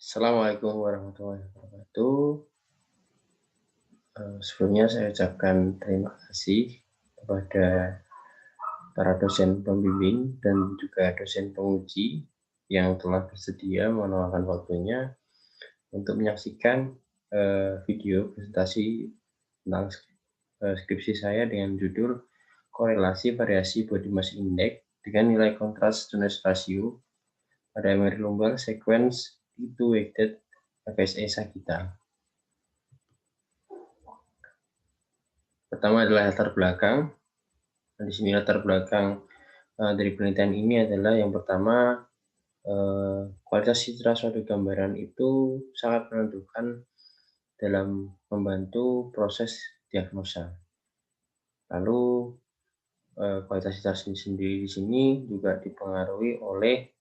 Assalamualaikum warahmatullahi wabarakatuh. Sebelumnya saya ucapkan terima kasih kepada para dosen pembimbing dan juga dosen penguji yang telah bersedia meluangkan waktunya untuk menyaksikan video presentasi tentang skripsi saya dengan judul korelasi variasi body mass index dengan nilai kontras Jones ratio pada MRI lumbar sequence itu weighted FSA sagittal. Pertama adalah latar belakang. Di sini latar belakang dari penelitian ini adalah yang pertama, kualitas citra suatu gambaran itu sangat menentukan dalam membantu proses diagnosa. Lalu kualitas citra sendiri di sini juga dipengaruhi oleh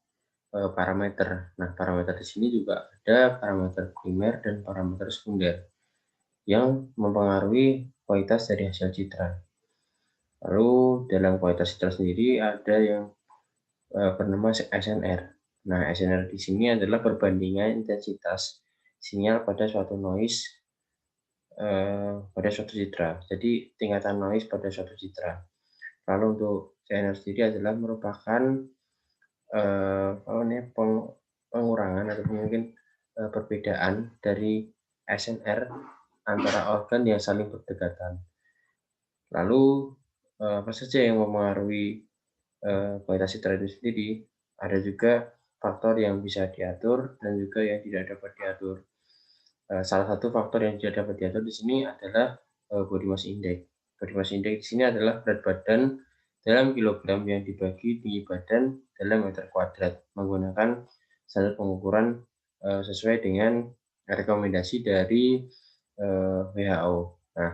parameter. Nah, parameter di sini juga ada parameter primer dan parameter sekunder yang mempengaruhi kualitas dari hasil citra. Lalu dalam kualitas citra sendiri ada yang bernama SNR. Nah, SNR di sini adalah perbandingan intensitas sinyal pada suatu noise pada suatu citra. Jadi tingkatan noise pada suatu citra. Lalu untuk SNR sendiri adalah merupakan pengurangan atau mungkin perbedaan dari SNR antara organ yang saling berdekatan. Lalu apa saja yang mempengaruhi kualitas citra itu sendiri? Ada juga faktor yang bisa diatur dan juga yang tidak dapat diatur. Salah satu faktor yang tidak dapat diatur di sini adalah body mass index. Body mass index di sini adalah berat badan dalam kilogram yang dibagi tinggi badan dalam meter kuadrat menggunakan standar pengukuran sesuai dengan rekomendasi dari WHO. Nah,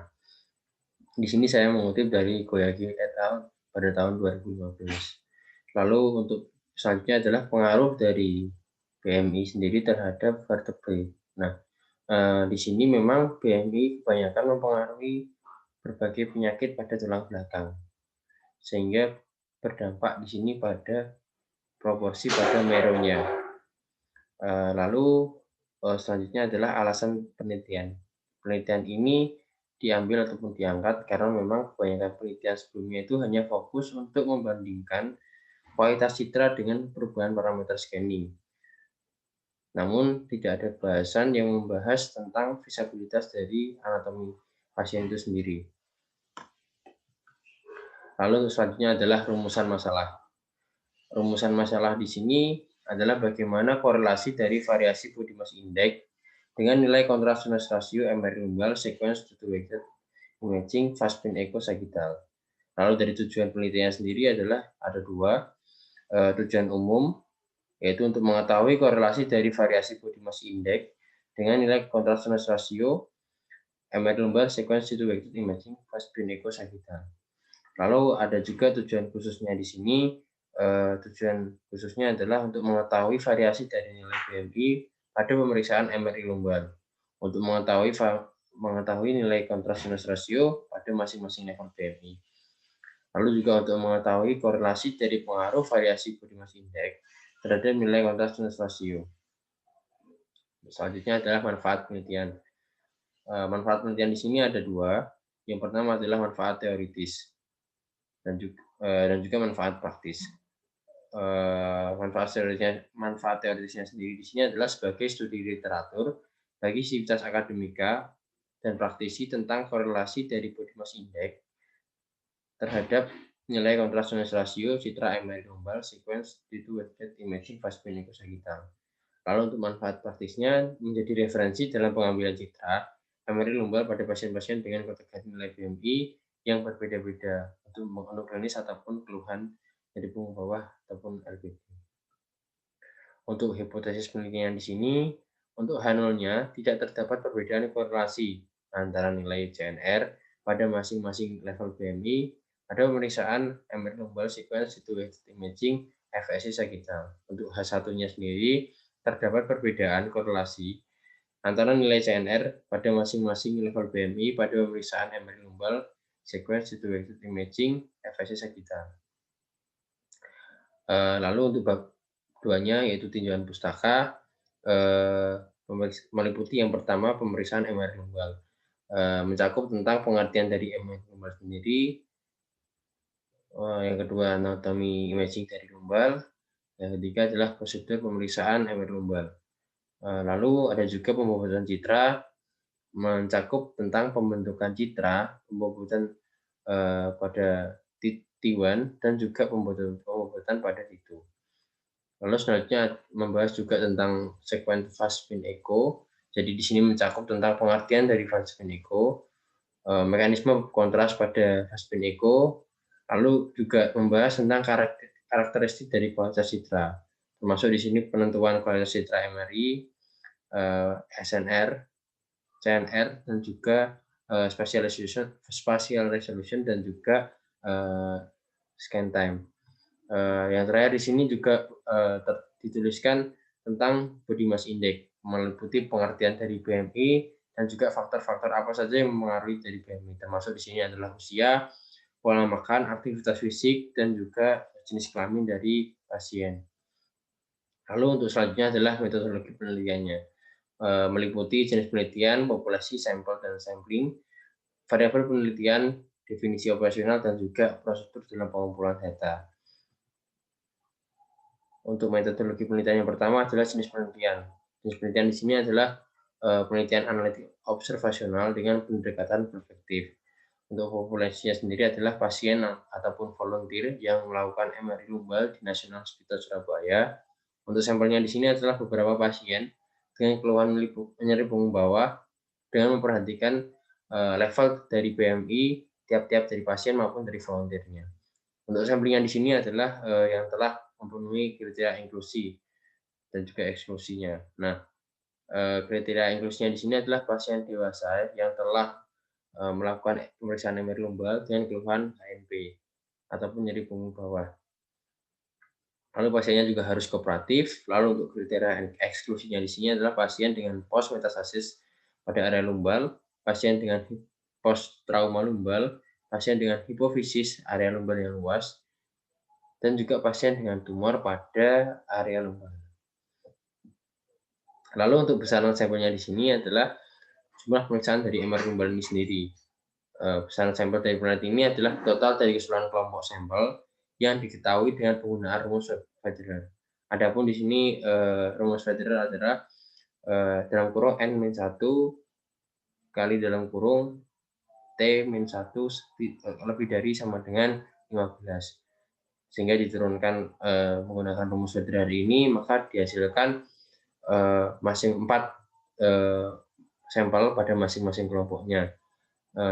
di sini saya mengutip dari Goyaki et al. Pada tahun 2015. Lalu untuk selanjutnya adalah pengaruh dari BMI sendiri terhadap vertebrae. Nah, di sini memang BMI kebanyakan mempengaruhi berbagai penyakit pada tulang belakang, sehingga berdampak di sini pada proporsi pada meronya. Lalu selanjutnya adalah alasan penelitian. Penelitian ini diambil ataupun diangkat karena memang kebanyakan penelitian sebelumnya itu hanya fokus untuk membandingkan kualitas citra dengan perubahan parameter scanning. Namun tidak ada bahasan yang membahas tentang visibilitas dari anatomi pasien itu sendiri. Lalu selanjutnya adalah rumusan masalah. Rumusan masalah di sini adalah bagaimana korelasi dari variasi body mass index dengan nilai kontras ratio MRI lumbar sequence to weighted imaging fast-spin echo sagittal. Lalu dari tujuan penelitian sendiri adalah ada dua. Tujuan umum yaitu untuk mengetahui korelasi dari variasi body mass index dengan nilai kontras ratio MRI lumbar sequence to weighted imaging fast-spin echo sagittal. Lalu ada juga tujuan khususnya di sini. Tujuan khususnya adalah untuk mengetahui variasi dari nilai BMI pada pemeriksaan MRI lumbar untuk mengetahui nilai kontras ratio pada masing-masing level BMI. Lalu juga untuk mengetahui korelasi dari pengaruh variasi body mass index terhadap nilai kontras ratio. Selanjutnya adalah manfaat penelitian. Manfaat penelitian di sini ada dua. Yang pertama adalah manfaat teoritis dan juga manfaat praktis. Manfaat teoritisnya sendiri di sini adalah sebagai studi literatur bagi sivitas akademika dan praktisi tentang korelasi dari body mass index terhadap nilai kontras ratio citra MRI lumbar sequence itu weighted imaging fast-spin echo sagittal. Lalu untuk manfaat praktisnya menjadi referensi dalam pengambilan citra MRI lumbar pada pasien-pasien dengan kategori nilai BMI yang berbeda-beda untuk klinis ataupun keluhan dari punggung bawah ataupun LBD. Untuk hipotesis penelitian di sini, untuk H0-nya tidak terdapat perbedaan korelasi antara nilai CNR pada masing-masing level BMI pada pemeriksaan MRI lumbar sequence weighted imaging FSI sagittal. Untuk H1-nya sendiri terdapat perbedaan korelasi antara nilai CNR pada masing-masing level BMI pada pemeriksaan MRI lumbar sequence weighted imaging FSI sagittal. Lalu untuk bab keduanya yaitu tinjauan pustaka, meliputi yang pertama pemeriksaan MRI lumbal, mencakup tentang pengertian dari MRI lumbal sendiri, yang kedua anatomi imaging dari lumbal, yang ketiga adalah prosedur pemeriksaan MRI lumbal. Lalu ada juga pembobotan citra, mencakup tentang pembentukan citra, pembobotan pada T1 dan juga pembobotan pada T2. Lalu selanjutnya membahas juga tentang sekuen fast spin echo. Jadi di sini mencakup tentang pengertian dari fast spin echo, mekanisme kontras pada fast spin echo, lalu juga membahas tentang karakteristik dari kualitas citra, termasuk di sini penentuan kualitas citra MRI, SNR, CNR, dan juga spatial resolution dan juga scan time. Yang terakhir di sini juga dituliskan tentang body mass index, meliputi pengertian dari BMI dan juga faktor-faktor apa saja yang mempengaruhi dari BMI, termasuk di sini adalah usia, pola makan, aktivitas fisik, dan juga jenis kelamin dari pasien. Lalu untuk selanjutnya adalah metodologi penelitiannya, meliputi jenis penelitian, populasi, sampel, dan sampling, variabel penelitian, definisi operasional, dan juga prosedur dalam pengumpulan data. Untuk metodologi penelitian yang pertama adalah jenis penelitian. Jenis penelitian di sini adalah penelitian analitik observasional dengan pendekatan perspektif. Untuk populasinya sendiri adalah pasien ataupun volunteer yang melakukan MRI lumbal di National Hospital Surabaya. Untuk sampelnya di sini adalah beberapa pasien dengan keluhan nyeri punggung bawah dengan memperhatikan level dari BMI tiap-tiap dari pasien maupun dari volunteernya. Untuk sampelnya di sini adalah yang telah memenuhi kriteria inklusi dan juga eksklusinya. Nah, kriteria inklusinya di sini adalah pasien dewasa yang telah melakukan pemeriksaan MRI lumbal dengan keluhan HNP ataupun nyeri punggung bawah. Lalu pasiennya juga harus kooperatif. Lalu untuk kriteria eksklusinya di sini adalah pasien dengan post metastasis pada area lumbal, pasien dengan post trauma lumbal, pasien dengan hipofisis area lumbal yang luas, dan juga pasien dengan tumor pada area lumbal. Lalu untuk besaran sampelnya di sini adalah jumlah pemeriksaan dari MRI lumbal ini sendiri. Besaran sampel dari peneliti ini adalah total dari keseluruhan kelompok sampel yang diketahui dengan penggunaan rumus Federer. Adapun di sini rumus Federer adalah dalam kurung N-1 kali dalam kurung T-1 lebih dari sama dengan 15. Sehingga diturunkan menggunakan rumus Federer ini, maka dihasilkan masing 4 sampel pada masing-masing kelompoknya.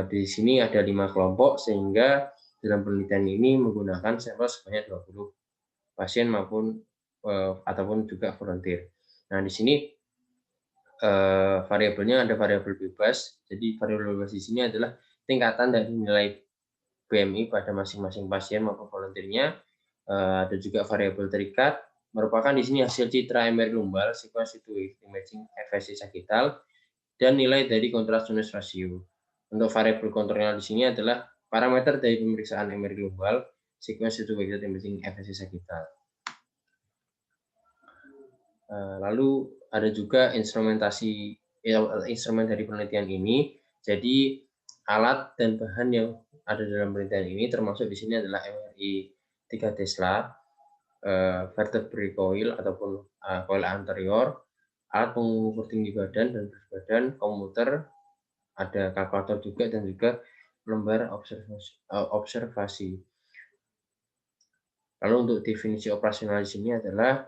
Di sini ada 5 kelompok, sehingga dalam penelitian ini menggunakan sampel sebanyak 20 pasien maupun ataupun juga volunteer. Nah, di sini variabelnya ada variabel bebas. Jadi variabel bebas di sini adalah tingkatan dari nilai BMI pada masing-masing pasien maupun volunteernya. Ada juga variabel terikat, merupakan di sini hasil citra MRI lumbal, sequence to imaging FSC sagital, dan nilai dari contrast to noise ratio. Untuk variabel kontrolnya di sini adalah parameter dari pemeriksaan MRI lumbal, sequence to imaging FSC sagital. Lalu ada juga instrumen dari penelitian ini. Jadi alat dan bahan yang ada dalam penelitian ini termasuk di sini adalah MRI 3 Tesla, vertebrae coil ataupun coil anterior, alat pengukur tinggi badan dan berat badan, komputer, ada kalkulator juga, dan juga lembar observasi. Lalu untuk definisi operasional di sini adalah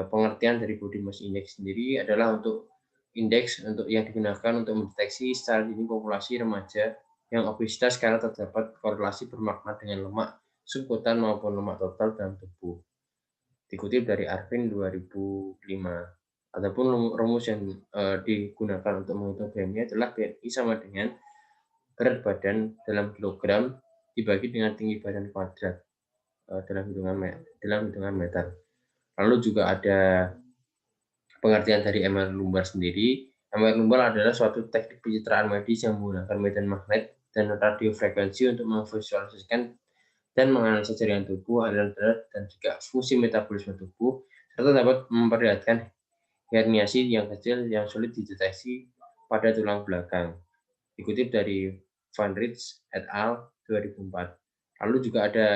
pengertian dari body mass index sendiri adalah untuk indeks untuk yang digunakan untuk mendeteksi secara dini populasi remaja yang obesitas karena terdapat korelasi bermakna dengan lemak subkutan maupun lemak total dalam tubuh. Dikutip dari Arvin 2005. Adapun rumus yang digunakan untuk menghitung BMI adalah BMI sama dengan berat badan dalam kilogram dibagi dengan tinggi badan kuadrat dalam hitungan meter. Lalu juga ada pengertian dari MRI lumbal sendiri. MRI lumbal adalah suatu teknik pencitraan medis yang menggunakan medan magnet dan radiofrekuensi untuk memvisualisasikan dan menganalisa jaringan tubuh, aliran darah, dan juga fungsi metabolisme tubuh, serta dapat memperlihatkan herniasi yang kecil yang sulit dideteksi pada tulang belakang. Dikutip dari Van Rits et al. 2004. Lalu juga ada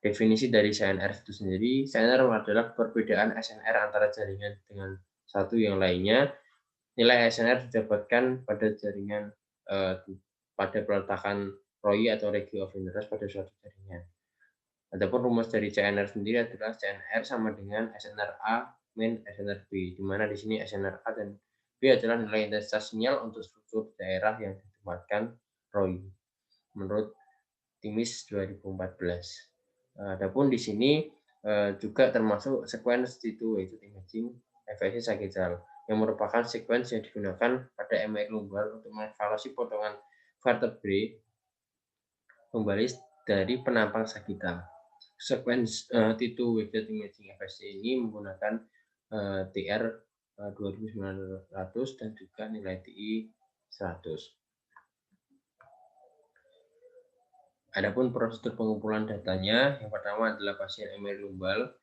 definisi dari CNR itu sendiri. CNR adalah perbedaan SNR antara jaringan dengan satu yang lainnya. Nilai SNR didapatkan pada jaringan pada peletakan ROI atau region of interest pada suatu jaringan. Adapun rumus dari CNR sendiri adalah CNR sama dengan SNR A min SNR B, di mana di sini SNR A dan B adalah nilai intensitas sinyal untuk struktur daerah yang ditempatkan ROI menurut Timis 2014. Adapun di sini juga termasuk sequence T2 yaitu imaging efesi sagital yang merupakan sequence yang digunakan pada MRI lumbar untuk mengevaluasi potongan vertebrae kembali dari penampang sagital. Sequence T2 weighted imaging FSC ini menggunakan TR 2900 dan juga nilai TI 100. Adapun prosedur pengumpulan datanya, yang pertama adalah pasien MRI lumbal.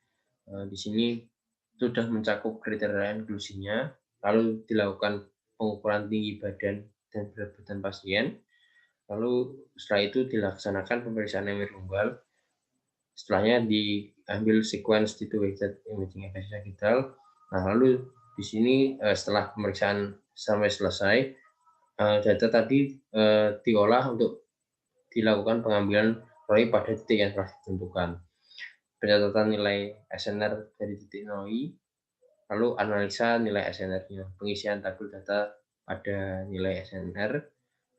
Di sini sudah mencakup kriteria inklusinya, lalu dilakukan pengukuran tinggi badan dan berat badan pasien. Lalu setelah itu dilaksanakan pemeriksaan MRI lumbal. Setelahnya diambil sequence T2 weighted imaging efesi sagital. Nah, lalu di sini setelah pemeriksaan sampai selesai, data tadi diolah untuk dilakukan pengambilan ROI pada titik yang telah ditentukan. Pencatatan nilai SNR dari titik ROI, lalu analisa nilai SNR-nya, pengisian tabel data pada nilai SNR,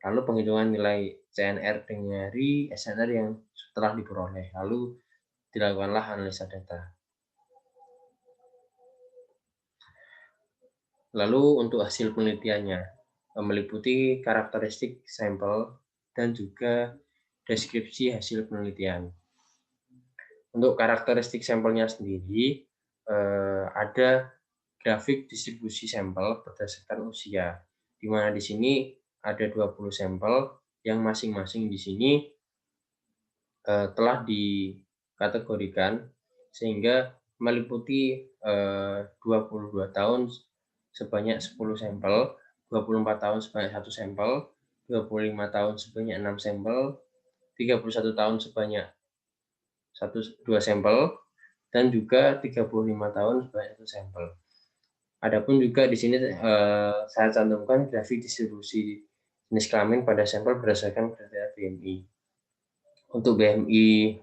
lalu penghitungan nilai CNR dari SNR yang setelah diperoleh, lalu dilakukanlah analisa data. Lalu untuk hasil penelitiannya, meliputi karakteristik sampel dan juga deskripsi hasil penelitian. Untuk karakteristik sampelnya sendiri, ada grafik distribusi sampel berdasarkan usia, di mana di sini ada 20 sampel yang masing-masing di sini telah dikategorikan sehingga meliputi 22 tahun sebanyak 10 sampel, 24 tahun sebanyak 1 sampel, 25 tahun sebanyak 6 sampel, 31 tahun sebanyak 2 sampel, dan juga 35 tahun sebanyak 1 sampel. Adapun juga di sini saya cantumkan grafik distribusi jenis kelamin pada sampel berdasarkan kriteria BMI. Untuk BMI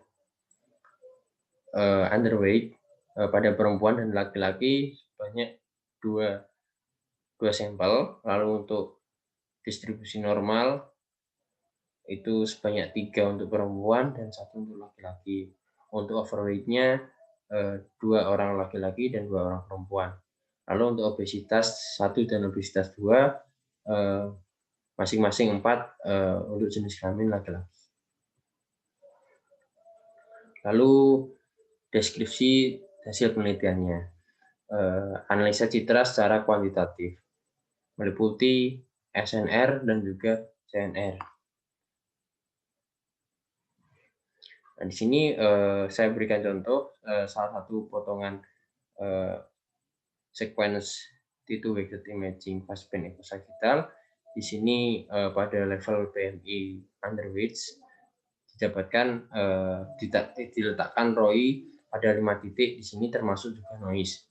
underweight pada perempuan dan laki-laki sebanyak 2 sampel, lalu untuk distribusi normal itu sebanyak 3 untuk perempuan dan 1 untuk laki-laki. Untuk overweight-nya 2 orang laki-laki dan 2 orang perempuan. Lalu untuk obesitas 1 dan obesitas 2 masing-masing 4 untuk jenis kelamin laki-laki. Lalu deskripsi hasil penelitiannya. Analisa citra secara kuantitatif, meliputi SNR dan juga CNR. Nah, di sini saya berikan contoh salah satu potongan sequence T2 weighted imaging pasien ekosagital. Di sini pada level BMI underweight didapatkan diletakkan ROI pada 5 titik, di sini termasuk juga noise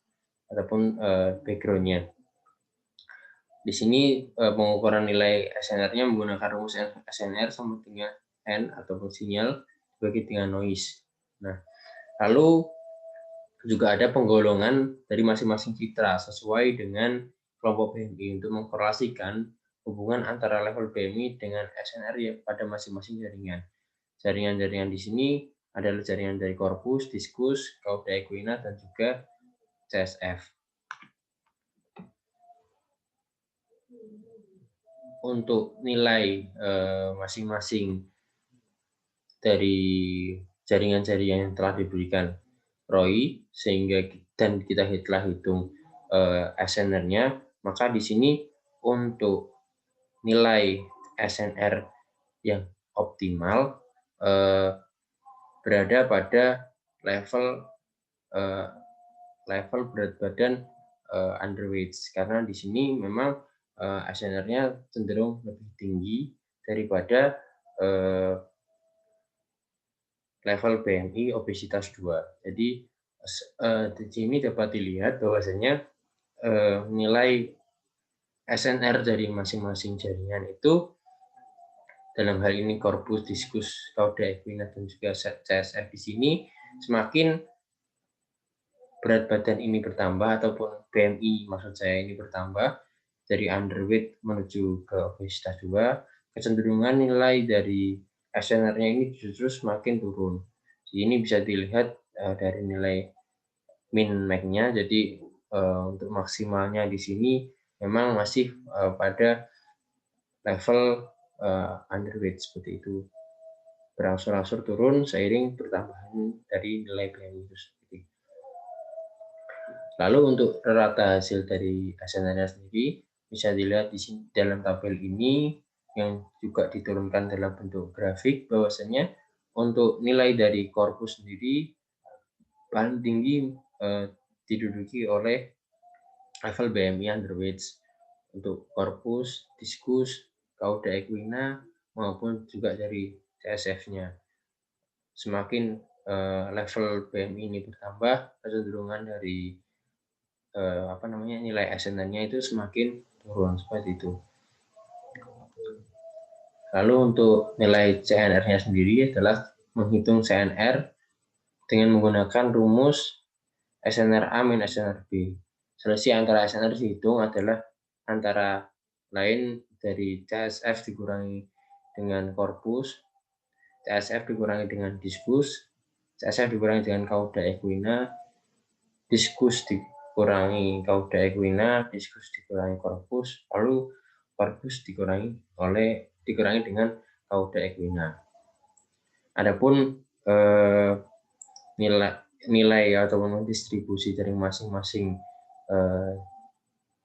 ataupun background-nya. Di sini pengukuran nilai SNR-nya menggunakan rumus SNR sama dengan N ataupun sinyal dibagi dengan noise. Nah, lalu juga ada penggolongan dari masing-masing citra sesuai dengan kelompok BMI untuk mengkorelasikan hubungan antara level BMI dengan SNR ya pada masing-masing jaringan. Jaringan-jaringan di sini adalah jaringan dari korpus, diskus, cauda equina, dan juga CSF. Untuk nilai masing-masing dari jaringan-jaringan yang telah diberikan ROI sehingga dan kita telah hitung SNR-nya, maka di sini untuk nilai SNR yang optimal berada pada level berat badan underweight karena di sini memang SNR-nya cenderung lebih tinggi daripada level BMI obesitas 2. Jadi di sini dapat dilihat bahwasanya nilai SNR dari masing-masing jaringan itu dalam hal ini corpus, diskus, cauda equina dan juga CSF di sini semakin berat badan ini bertambah ataupun BMI maksud saya ini bertambah dari underweight menuju ke obesitas 2, kecenderungan nilai dari SNR-nya ini justru semakin turun. Jadi ini bisa dilihat dari nilai min max-nya. Jadi untuk maksimalnya di sini memang masih pada level underweight seperti itu. Berangsur-angsur turun seiring pertambahan dari nilai BMI itu sendiri. Lalu untuk rata hasil dari SNR sendiri bisa dilihat di sini dalam tabel ini yang juga diturunkan dalam bentuk grafik bahwasanya untuk nilai dari korpus sendiri paling tinggi diduduki oleh level BMI underweight untuk korpus, diskus, cauda equina maupun juga dari CSF-nya. Semakin level BMI ini bertambah, kecenderungan dari nilai SNR-nya itu semakin turun seperti itu. Lalu untuk nilai CNR-nya sendiri adalah menghitung CNR dengan menggunakan rumus SNR-A min SNR-B. Selisih antara SNR dihitung adalah antara lain dari CSF dikurangi dengan korpus, CSF dikurangi dengan diskus, CSF dikurangi dengan cauda equina, diskus dikurangi cauda equina, diskus dikurangi korpus, lalu korpus dikurangi dengan cauda equina. Adapun nilai ataupun distribusi dari masing-masing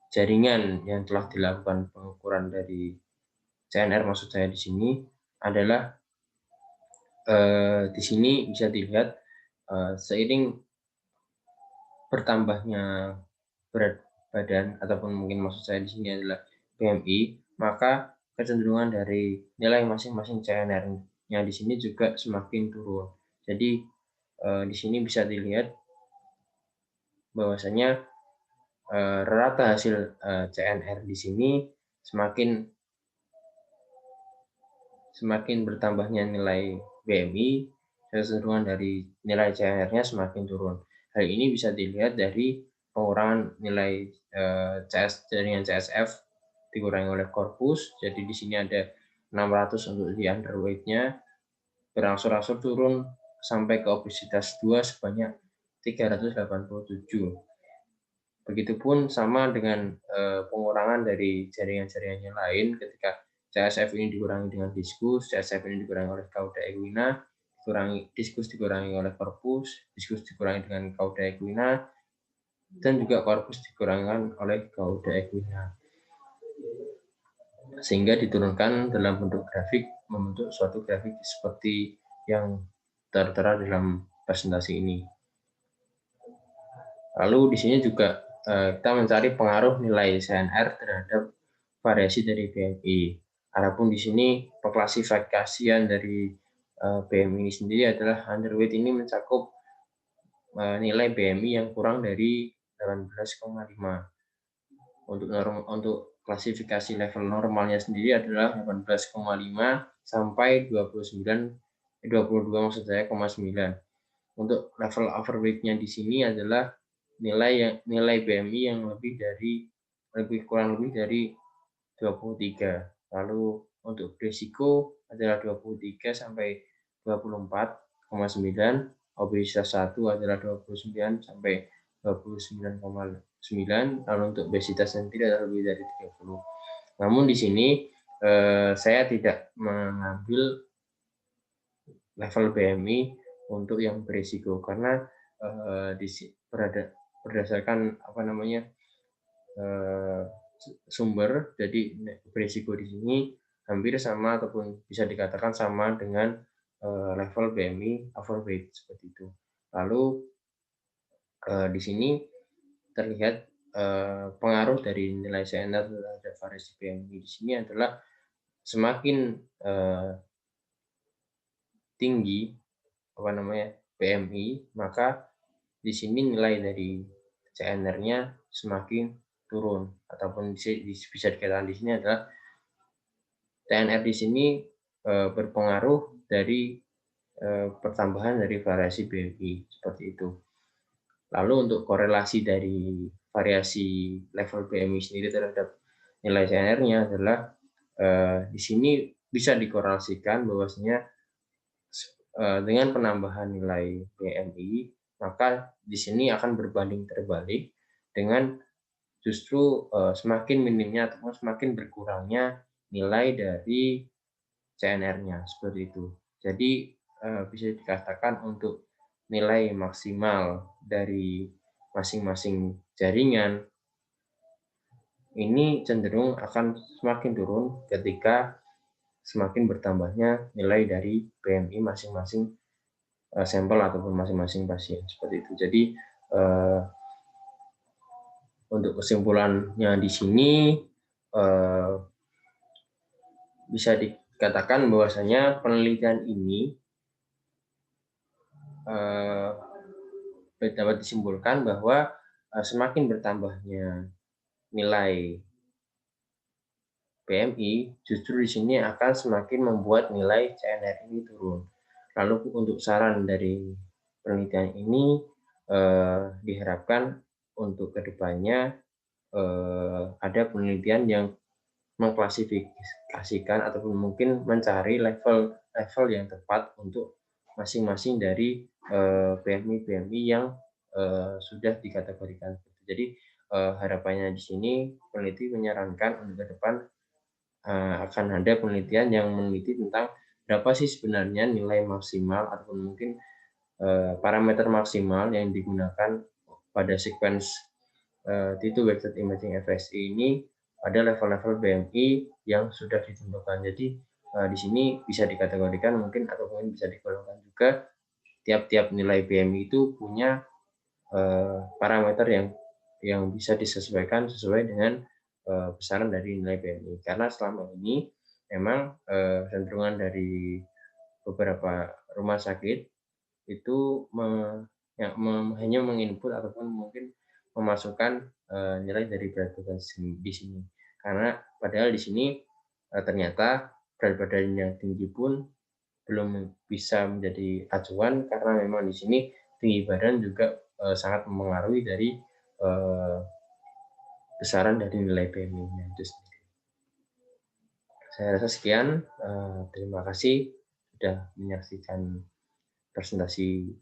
jaringan yang telah dilakukan pengukuran dari CNR maksud saya di sini adalah di sini bisa dilihat seiring bertambahnya berat badan ataupun mungkin maksud saya di sini adalah BMI, maka kecenderungan dari nilai masing-masing CNR-nya di sini juga semakin turun. Jadi di sini bisa dilihat bahwasanya rata hasil CNR di sini semakin bertambahnya nilai BMI, kecenderungan dari nilai CNR-nya semakin turun. Hal ini bisa dilihat dari pengurangan nilai jaringan CSF dikurangi oleh korpus. Jadi di sini ada 600 untuk di underweight-nya, berangsur-angsur turun sampai ke obesitas 2 sebanyak 387. Begitupun sama dengan pengurangan dari jaringan-jaringan yang lain ketika CSF ini dikurangi dengan diskus, CSF ini dikurangi oleh cauda equina, diskus dikurangi oleh korpus, diskus dikurangi dengan cauda equina, dan juga korpus dikurangi oleh cauda equina. Sehingga diturunkan dalam bentuk grafik, membentuk suatu grafik seperti yang tertera dalam presentasi ini. Lalu di sini juga kita mencari pengaruh nilai CNR terhadap variasi dari BMI. Adapun di sini pengklasifikasian dari BMI ini sendiri adalah underweight ini mencakup nilai BMI yang kurang dari 18,5. Untuk klasifikasi level normalnya sendiri adalah 18,5 sampai 22 maksud saya, 9. Untuk level overweight-nya di sini adalah nilai BMI yang kurang lebih dari 23. Lalu untuk risiko adalah 23 sampai 24,9, obesitas 1 adalah 29 sampai 29,9, lalu untuk obesitas sendiri adalah lebih dari 30. Namun di sini saya tidak mengambil level BMI untuk yang berisiko karena berdasarkan sumber, jadi berisiko di sini hampir sama ataupun bisa dikatakan sama dengan level BMI overweight seperti itu. Lalu di sini terlihat pengaruh dari nilai CNR terhadap variasi BMI di sini adalah semakin tinggi BMI, maka di sini nilai dari CNR-nya semakin turun, ataupun bisa dikatakan di sini adalah CNR di sini berpengaruh dari pertambahan dari variasi BMI seperti itu. Lalu untuk korelasi dari variasi level BMI sendiri terhadap nilai CNR-nya adalah di sini bisa dikorelasikan bahwasanya dengan penambahan nilai BMI, maka di sini akan berbanding terbalik dengan justru semakin minimnya ataupun semakin berkurangnya nilai dari CNR-nya seperti itu. Jadi bisa dikatakan untuk nilai maksimal dari masing-masing jaringan ini cenderung akan semakin turun ketika semakin bertambahnya nilai dari BMI masing-masing sampel ataupun masing-masing pasien seperti itu. Jadi untuk kesimpulannya di sini bisa dikatakan bahwasanya penelitian ini dapat disimpulkan bahwa semakin bertambahnya nilai BMI, justru di sini akan semakin membuat nilai CNR ini turun. Lalu untuk saran dari penelitian ini diharapkan untuk kedepannya ada penelitian yang mengklasifikasikan ataupun mungkin mencari level yang tepat untuk masing-masing dari BMI yang sudah dikategorikan. Jadi harapannya di sini peneliti menyarankan untuk ke depan akan ada penelitian yang meneliti tentang berapa sih sebenarnya nilai maksimal ataupun mungkin parameter maksimal yang digunakan pada sequence T2 weighted imaging FSI ini pada level-level BMI yang sudah ditentukan. Jadi di sini bisa dikategorikan mungkin ataupun bisa digolongkan juga tiap-tiap nilai BMI itu punya parameter yang bisa disesuaikan sesuai dengan besaran dari nilai BMI. Karena selama ini memang cenderungan dari beberapa rumah sakit itu hanya menginput ataupun mungkin memasukkan nilai dari berat badan di sini. Karena padahal di sini ternyata berat badan yang tinggi pun belum bisa menjadi acuan karena memang di sini tinggi badan juga sangat mempengaruhi dari besaran dari nilai BMI-nya itu sendiri. Saya rasa sekian. Terima kasih sudah menyaksikan presentasi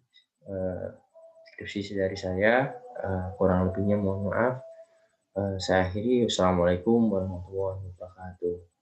skripsi dari saya. Kurang lebihnya mohon maaf. Saya akhiri. Wassalamualaikum warahmatullahi wabarakatuh.